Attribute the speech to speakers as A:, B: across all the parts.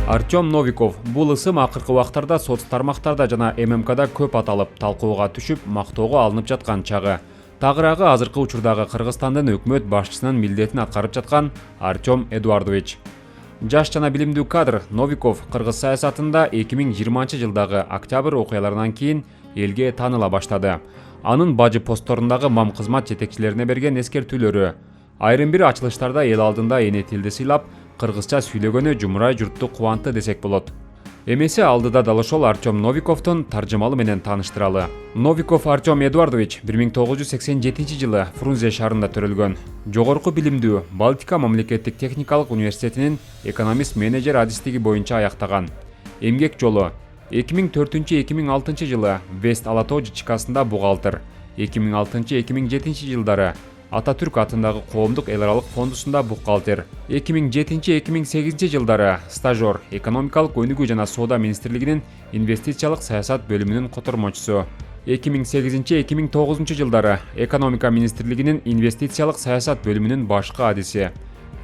A: Артем Новиков бул ысым акыркы убактарда соц тармактарда жана ММКда көп аталып, талкууга түшүп, мактоого алынып жаткан чагы. Тагыраагы азыркы учурдагы Кыргызстандын өкмөт башчысынын милдетин аткарып жаткан Артем Эдуардович. Жаш жана билимдүү кадр Новиков кыргыз саясатында 2020-жылдагы октябрь окуяларынан кийин элге тааныла баштады. Анын бажы постторундагы мам кызмат жетекчилерине берген эскертүүлөрү, айрым бир ачылыштарда эл алдында эне тилди сыйлап, кыргызча сүйлөгөнү жумурай журтту кубантты десек болот. Эмеси алдыда дал ошол Артем Новиковдун таржымалы менен тааныштыралы. Новиков Артем Эдуардович 1987-жылы Фрунзе шаарында төрөлгөн. Жогорку билимдүү Балтика мамлекеттик техникалык университетинин экономист-менеджер адистиги боюнча аяктаган. Эмгек жолу 2004-2006 жылы Вест Алатоо ЖЧКсында бухгалтер, 2006-2007 жылдары Ататүрк атындагы коомдук эл аралык фондусунда бухгалтер, 2007-2008 жылдары стажер, экономикалык өнүгүү жана соода министрлигинин инвестициялык саясат бөлүмүнүн котормочусу, 2008-2009 жылдары экономика министрлигинин инвестициялык саясат бөлүмүнүн башкы адиси,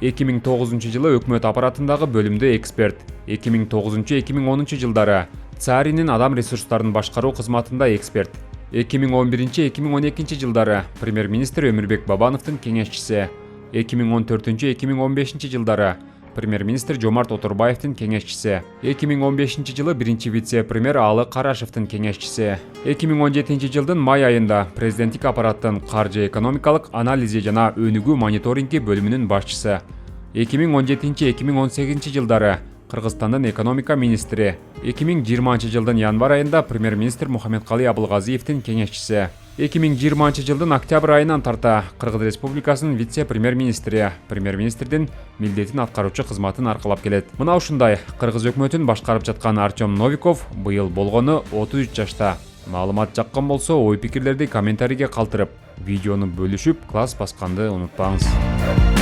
A: 2009 жылы өкмөт аппаратындагы бөлүмдө эксперт, 2009-2010 жылдары ЦАРИнин адам ресурстарын башкаруу кызматында эксперт, 2011-2012 жылдары премьер-министр Өмүрбек Бабановдун кеңешчиси, 2014-2015 жылдары премьер-министр Жомарт Оторбаевдин кеңешчиси, 2015 жылы биринчи вице-премьер Алы Карашевдин кеңешчиси, 2017 жылдын май айында президенттик аппараттын каржы экономикалык анализи жана өнүгүү мониторинги бөлүмүнүн башчысы, 2017-2018 жылдары Кыргызстандын экономика министри, 2020 жылдын январь айында премьер-министр Мухаммедкалый Абылгазиевдин кеңешчиси, 2020 жылдын октябрь айынан тарта Кыргыз Республикасынын вице-премьер-министри, премьер-министрдин милдетин аткаруучу кызматын аркалап келет. Мына ушундай Кыргыз өкмөтүн башкарып жаткан Артем Новиков быйыл болгону 33 жашта. Маалымат жаккан болсо, ой пикирлерди комментарийге калтырып, видеону бөлүшүп, класс басканды унутпаңыз.